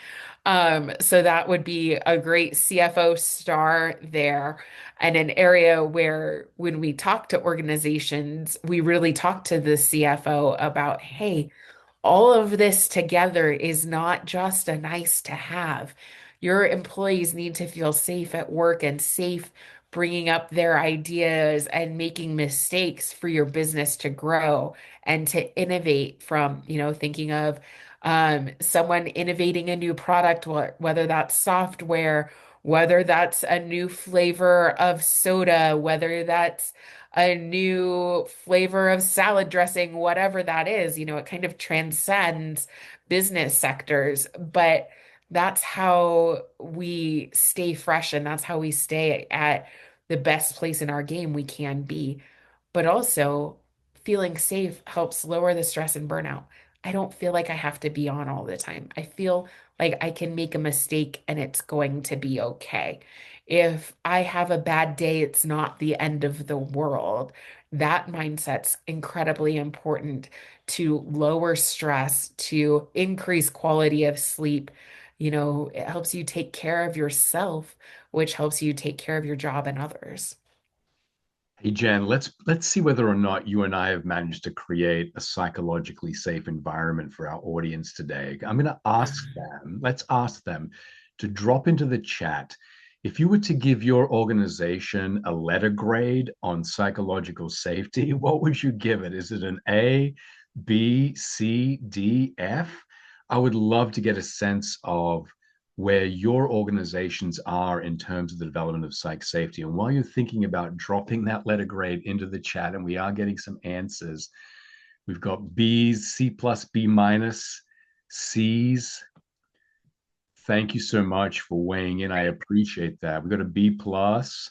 So that would be a great CFO star there, and an area where when we talk to organizations, we really talk to the CFO about, hey, all of this together is not just a nice to have. Your employees need to feel safe at work and safe bringing up their ideas and making mistakes for your business to grow and to innovate from, thinking of someone innovating a new product, whether that's software, whether that's a new flavor of soda, whether that's a new flavor of salad dressing, whatever that is, it kind of transcends business sectors. But that's how we stay fresh and that's how we stay at the best place in our game we can be. But also, feeling safe helps lower the stress and burnout. I don't feel like I have to be on all the time. I feel like I can make a mistake and it's going to be okay. If I have a bad day, it's not the end of the world. That mindset's incredibly important to lower stress, to increase quality of sleep. It helps you take care of yourself, which helps you take care of your job and others. Hey Jen, let's see whether or not you and I have managed to create a psychologically safe environment for our audience today. I'm going to ask them, let's ask them to drop into the chat. If you were to give your organization a letter grade on psychological safety, what would you give it? Is it an A, B, C, D, F? I would love to get a sense of where your organizations are in terms of the development of psych safety. And while you're thinking about dropping that letter grade into the chat, and we are getting some answers, we've got B's, C plus, B minus, C's. Thank you so much for weighing in. I appreciate that. We've got a B plus.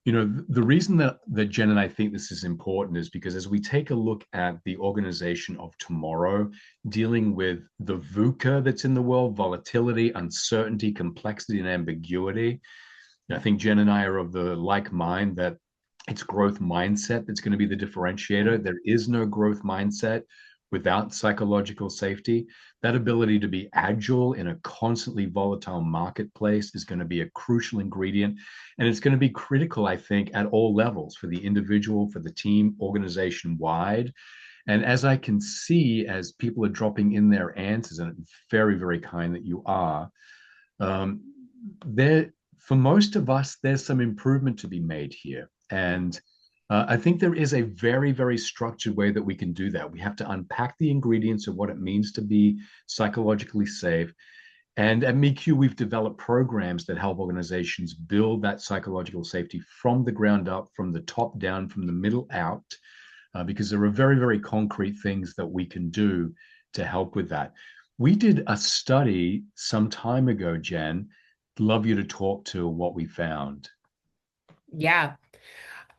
The reason that Jen and I think this is important is because as we take a look at the organization of tomorrow, dealing with the VUCA that's in the world, volatility, uncertainty, complexity, and ambiguity, I think Jen and I are of the like mind that it's growth mindset that's going to be the differentiator. There is no growth mindset without psychological safety. That ability to be agile in a constantly volatile marketplace is going to be a crucial ingredient. And it's going to be critical, I think, at all levels for the individual, for the team, organization wide. And as I can see, as people are dropping in their answers, and it's very, very kind that you are, um, there, for most of us, there's some improvement to be made here. And I think there is a very, very structured way that we can do that. We have to unpack the ingredients of what it means to be psychologically safe. And at MeQ, we've developed programs that help organizations build that psychological safety from the ground up, from the top down, from the middle out, because there are very, very concrete things that we can do to help with that. We did a study some time ago, Jen. Love you to talk to what we found. Yeah.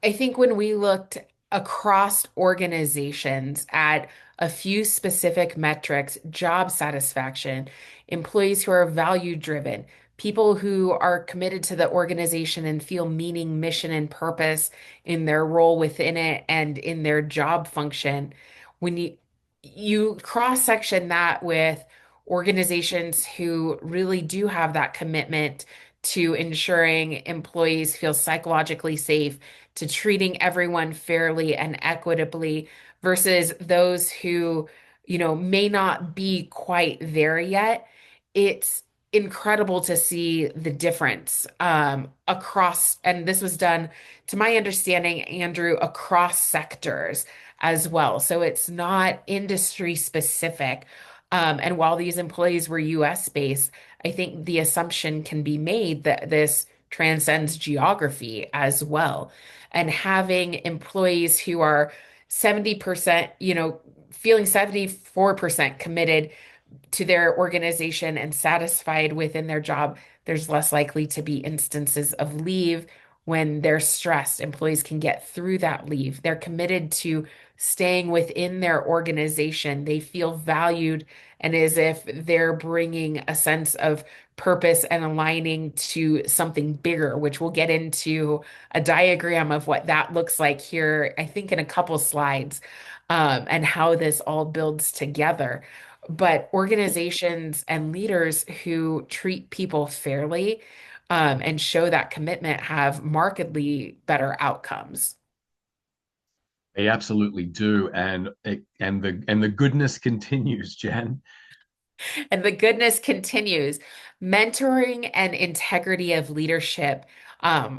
I think when we looked across organizations at a few specific metrics, job satisfaction, employees who are value driven, people who are committed to the organization and feel meaning, mission, and purpose in their role within it and in their job function, when you cross-section that with organizations who really do have that commitment to ensuring employees feel psychologically safe, to treating everyone fairly and equitably versus those who, may not be quite there yet, it's incredible to see the difference across, and this was done, to my understanding, Andrew, across sectors as well. So it's not industry specific. And while these employees were US based, I think the assumption can be made that this transcends geography as well. And having employees who are 70%, feeling 74% committed to their organization and satisfied within their job, there's less likely to be instances of leave when they're stressed. Employees can get through that leave. They're committed to staying within their organization. They feel valued and as if they're bringing a sense of purpose and aligning to something bigger, which we'll get into a diagram of what that looks like here, I think in a couple slides, and how this all builds together. But organizations and leaders who treat people fairly, and show that commitment have markedly better outcomes. They absolutely do, and the goodness continues, Jen. And the goodness continues. Mentoring and integrity of leadership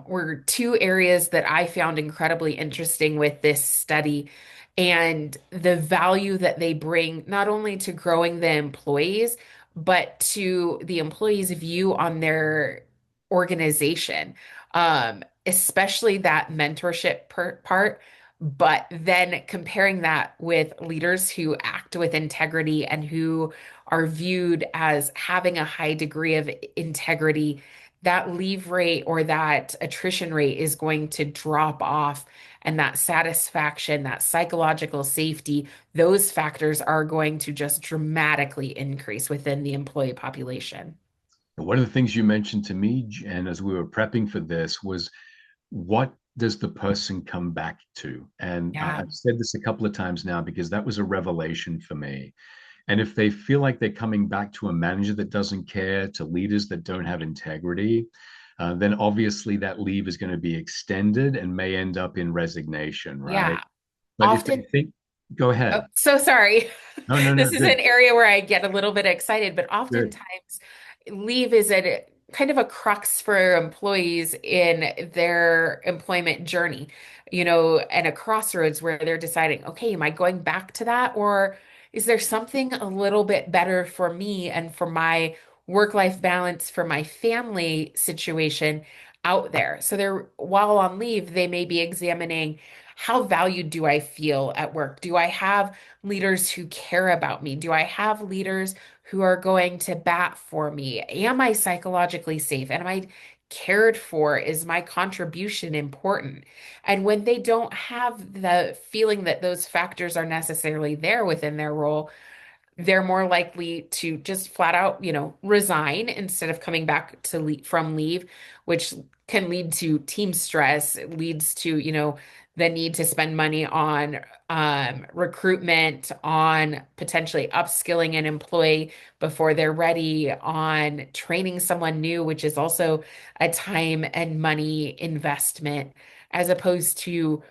were two areas that I found incredibly interesting with this study and the value that they bring not only to growing the employees, but to the employees' view on their organization, especially that mentorship part. But then comparing that with leaders who act with integrity and who are viewed as having a high degree of integrity, that leave rate or that attrition rate is going to drop off. And that satisfaction, that psychological safety, those factors are going to just dramatically increase within the employee population. One of the things you mentioned to me, Jen, as we were prepping for this was, what does the person come back to? And Yeah. I've said this a couple of times now because that was a revelation for me. And if they feel like they're coming back to a manager that doesn't care, to leaders that don't have integrity, then obviously that leave is going to be extended and may end up in resignation, right? Yeah. But if they Often, think, go oh, ahead. so sorry. No, no, no, This is an good, area where I get a little bit excited, but good. oftentimes leave is a kind of a crux for employees in their employment journey, and a crossroads where they're deciding, okay, am I going back to that? Or is there something a little bit better for me and for my work-life balance, for my family situation out there? So they're, while on leave, they may be examining how valued do I feel at work? Do I have leaders who care about me? Do I have leaders who are going to bat for me? Am I psychologically safe? Am I cared for? Is my contribution important? And when they don't have the feeling that those factors are necessarily there within their role, they're more likely to just flat out, resign instead of coming back to from leave, which can lead to team stress. It leads to, the need to spend money on recruitment, on potentially upskilling an employee before they're ready, on training someone new, which is also a time and money investment, as opposed to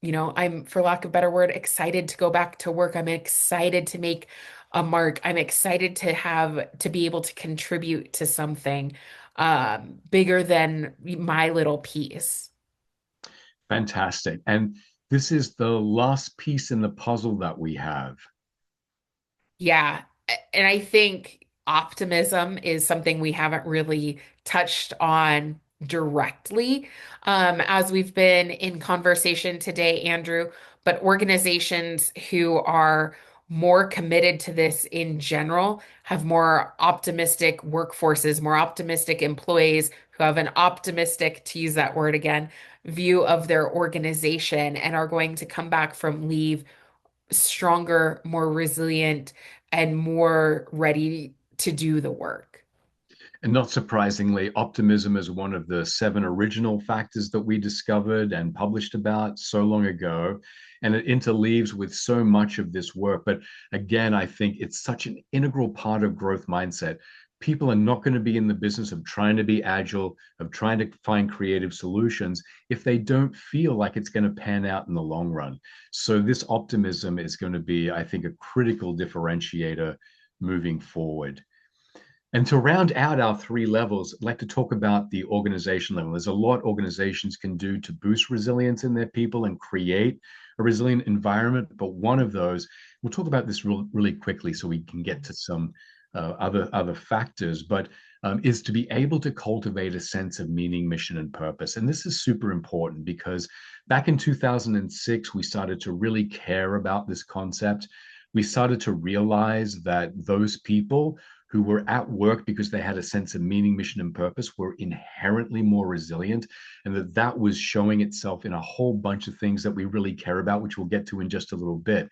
I'm, for lack of a better word, excited to go back to work. I'm excited to make a mark. I'm excited to be able to contribute to something bigger than my little piece. Fantastic. And this is the last piece in the puzzle that we have. Yeah. And I think optimism is something we haven't really touched on directly, as we've been in conversation today, Andrew. But organizations who are more committed to this in general have more optimistic workforces, more optimistic employees who have an optimistic, to use that word again, view of their organization and are going to come back from leave stronger, more resilient, and more ready to do the work. And not surprisingly, optimism is one of the seven original factors that we discovered and published about so long ago. And it interleaves with so much of this work. But again, I think it's such an integral part of growth mindset. People are not going to be in the business of trying to be agile, of trying to find creative solutions if they don't feel like it's going to pan out in the long run. So, this optimism is going to be, I think, a critical differentiator moving forward. And to round out our three levels, I'd like to talk about the organization level. There's a lot organizations can do to boost resilience in their people and create a resilient environment. But one of those, we'll talk about this really quickly so we can get to some other factors, but is to be able to cultivate a sense of meaning, mission, and purpose. And this is super important because back in 2006, we started to really care about this concept. We started to realize that those people who were at work because they had a sense of meaning, mission, and purpose were inherently more resilient, and that was showing itself in a whole bunch of things that we really care about, which we'll get to in just a little bit.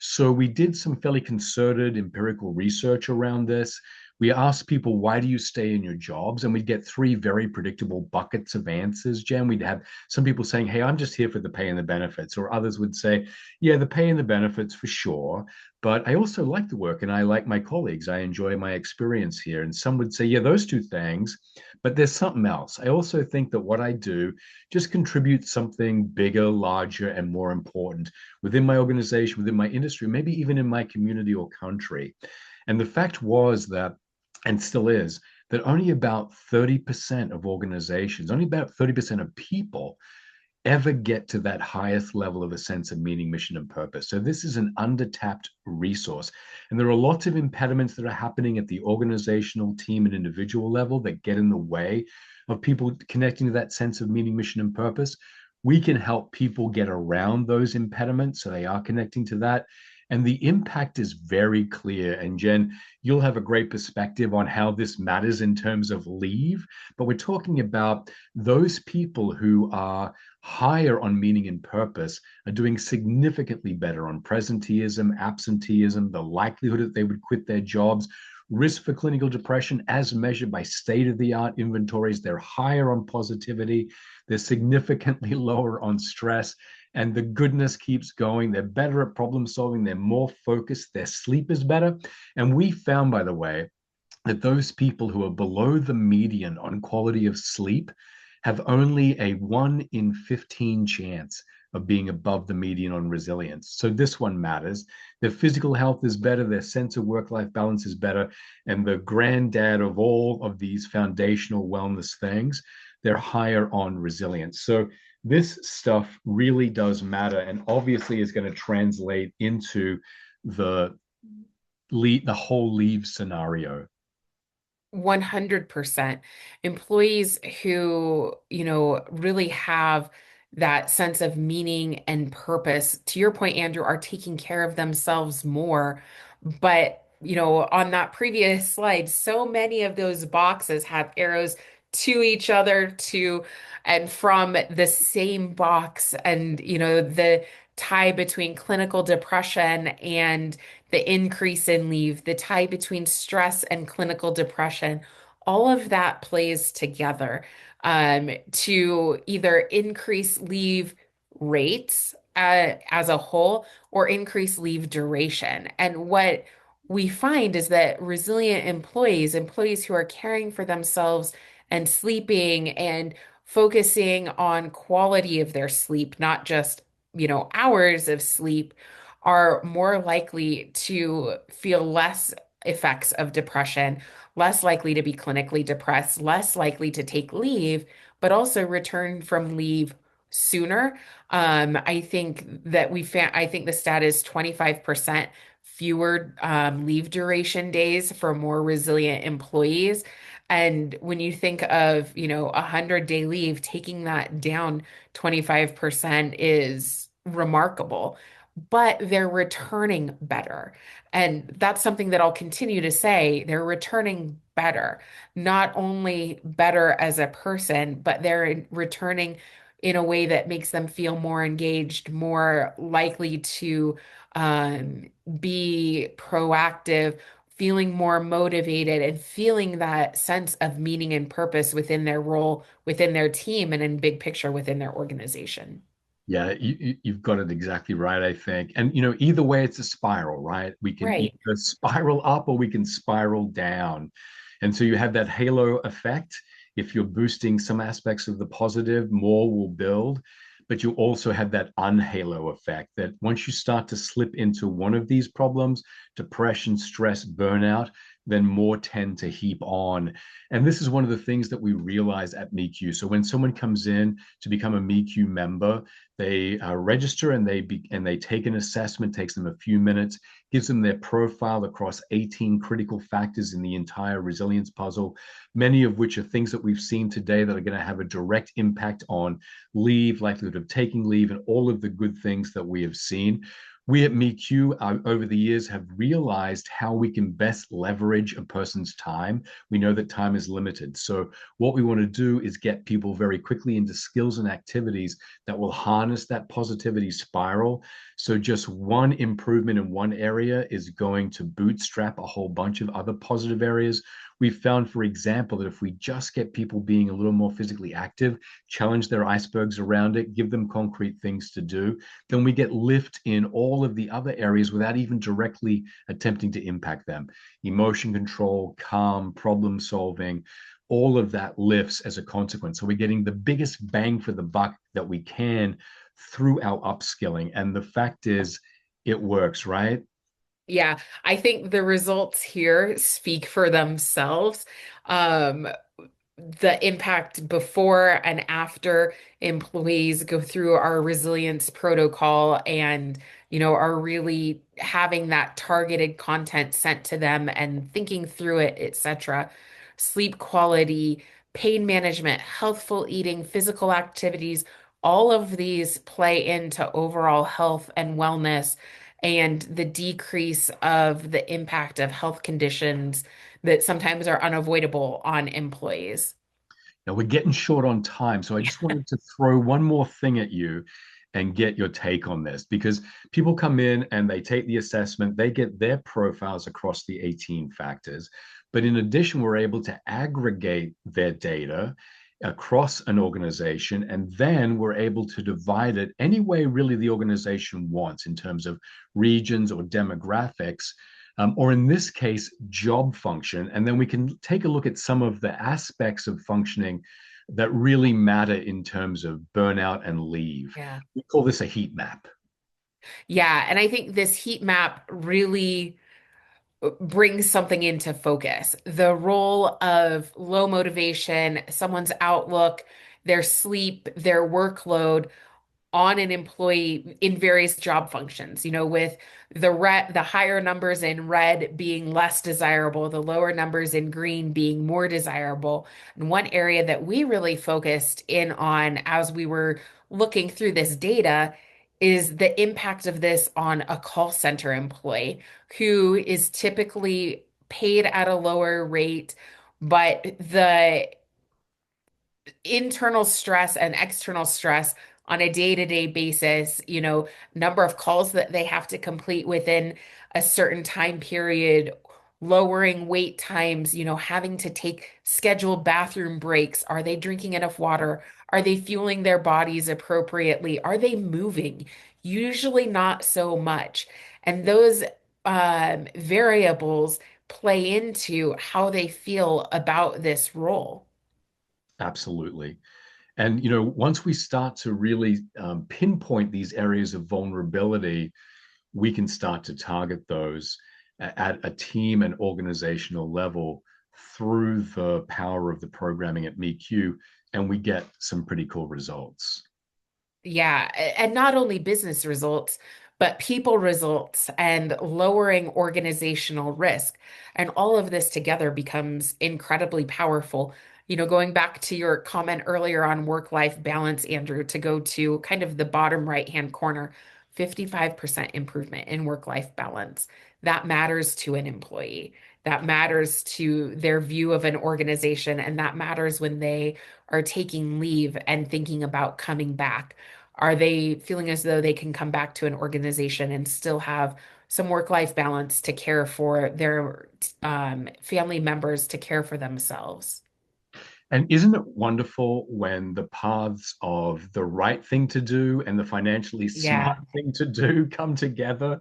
So we did some fairly concerted empirical research around this. We asked people, why do you stay in your jobs? And we'd get three very predictable buckets of answers, Jen. We'd have some people saying, hey, I'm just here for the pay and the benefits. Or others would say, yeah, the pay and the benefits for sure. But I also like the work and I like my colleagues. I enjoy my experience here. And some would say, yeah, those two things, but there's something else. I also think that what I do just contributes something bigger, larger, and more important within my organization, within my industry, maybe even in my community or country. And the fact was that, and still is, that only about 30% of organizations, only about 30% of people ever get to that highest level of a sense of meaning, mission, and purpose. So this is an undertapped resource. And there are lots of impediments that are happening at the organizational, team, and individual level that get in the way of people connecting to that sense of meaning, mission, and purpose. We can help people get around those impediments so they are connecting to that. And the impact is very clear. And Jen, you'll have a great perspective on how this matters in terms of leave. But we're talking about those people who are higher on meaning and purpose are doing significantly better on presenteeism, absenteeism, the likelihood that they would quit their jobs, risk for clinical depression as measured by state-of-the-art inventories. They're higher on positivity. They're significantly lower on stress. And the goodness keeps going. They're better at problem solving. They're more focused. Their sleep is better. And we found, by the way, that those people who are below the median on quality of sleep have only a 1 in 15 chance of being above the median on resilience. So this one matters. Their physical health is better, their sense of work-life balance is better, and the granddad of all of these foundational wellness things, they're higher on resilience. So this stuff really does matter and obviously is going to translate into the whole leave scenario. 100%. Employees who, really have that sense of meaning and purpose, to your point, Andrew, are taking care of themselves more. But, on that previous slide, so many of those boxes have arrows to each other, to and from the same box. And, the tie between clinical depression and the increase in leave, the tie between stress and clinical depression, all of that plays together to either increase leave rates as a whole or increase leave duration. And what we find is that resilient employees who are caring for themselves and sleeping and focusing on quality of their sleep, not just, hours of sleep, are more likely to feel less effects of depression, less likely to be clinically depressed, less likely to take leave, but also return from leave sooner. I think that I think the stat is 25% fewer leave duration days for more resilient employees. And when you think of, a 100-day leave, taking that down 25% is remarkable, but they're returning better. And that's something that I'll continue to say. They're returning better, not only better as a person, but they're returning in a way that makes them feel more engaged, more likely to be proactive, feeling more motivated, and feeling that sense of meaning and purpose within their role, within their team, and in big picture within their organization. Yeah, you've got it exactly right, I think. And either way, it's a spiral, right? We can Right. either spiral up or we can spiral down. And so you have that halo effect. If you're boosting some aspects of the positive, more will build. But you also have that unhalo effect that once you start to slip into one of these problems, depression, stress, burnout, then more tend to heap on. And this is one of the things that we realize at MeQ. So when someone comes in to become a MeQ member, they register and they take an assessment, takes them a few minutes, gives them their profile across 18 critical factors in the entire resilience puzzle, many of which are things that we've seen today that are going to have a direct impact on leave, likelihood of taking leave, and all of the good things that we have seen. We at MeQ over the years have realized how we can best leverage a person's time. We know that time is limited. So, what we want to do is get people very quickly into skills and activities that will harness that positivity spiral. So, just one improvement in one area is going to bootstrap a whole bunch of other positive areas. We found, for example, that if we just get people being a little more physically active, challenge their icebergs around it, give them concrete things to do, then we get lift in all of the other areas without even directly attempting to impact them. Emotion control, calm, problem solving, all of that lifts as a consequence. So we're getting the biggest bang for the buck that we can through our upskilling. And the fact is, it works, right? Yeah, I think the results here speak for themselves. Um, the impact before and after employees go through our resilience protocol and, are really having that targeted content sent to them and thinking through it, etc. Sleep quality, pain management, healthful eating, physical activities, all of these play into overall health and wellness and the decrease of the impact of health conditions that sometimes are unavoidable on employees. Now we're getting short on time, so I just wanted to throw one more thing at you and get your take on this because people come in and they take the assessment, they get their profiles across the 18 factors. But in addition, we're able to aggregate their data across an organization, and then we're able to divide it any way really the organization wants in terms of regions or demographics, or in this case, job function. And then we can take a look at some of the aspects of functioning that really matter in terms of burnout and leave. Yeah. We call this a heat map. Yeah, and I think this heat map really brings something into focus. The role of low motivation, someone's outlook, their sleep, their workload on an employee in various job functions, with the higher numbers in red being less desirable, the lower numbers in green being more desirable. And one area that we really focused in on as we were looking through this data is the impact of this on a call center employee who is typically paid at a lower rate, but the internal stress and external stress on a day-to-day basis, number of calls that they have to complete within a certain time period, lowering wait times, having to take scheduled bathroom breaks. Are they drinking enough water? Are they fueling their bodies appropriately? Are they moving? Usually not so much. And those variables play into how they feel about this role. Absolutely. And once we start to really pinpoint these areas of vulnerability, we can start to target those at a team and organizational level through the power of the programming at MeQ, and we get some pretty cool results. Yeah, and not only business results, but people results and lowering organizational risk. And all of this together becomes incredibly powerful. Going back to your comment earlier on work-life balance, Andrew, to go to kind of the bottom right-hand corner, 55% improvement in work-life balance. That matters to an employee. That matters to their view of an organization, and that matters when they are taking leave and thinking about coming back. Are they feeling as though they can come back to an organization and still have some work-life balance to care for their family members, to care for themselves? And isn't it wonderful when the paths of the right thing to do and the financially smart Yeah. thing to do come together?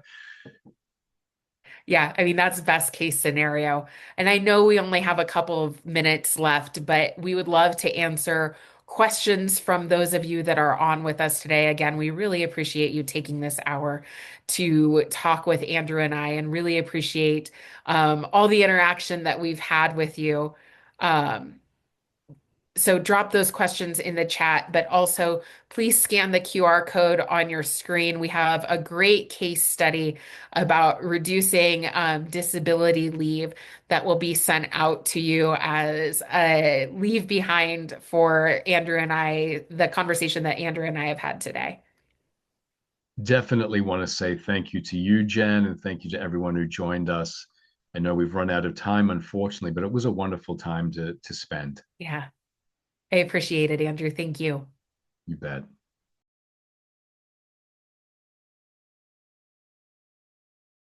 Yeah, I mean, that's best case scenario. And I know we only have a couple of minutes left, but we would love to answer questions from those of you that are on with us today. Again, we really appreciate you taking this hour to talk with Andrew and I, and really appreciate all the interaction that we've had with you. Um, so drop those questions in the chat, but also please scan the QR code on your screen. We have a great case study about reducing disability leave that will be sent out to you as a leave behind for Andrew and I, the conversation that Andrew and I have had today. definitely want to say thank you to you, Jen, and thank you to everyone who joined us. I know we've run out of time, unfortunately, but it was a wonderful time to spend. Yeah, I appreciate it, Andrew. Thank you. You bet.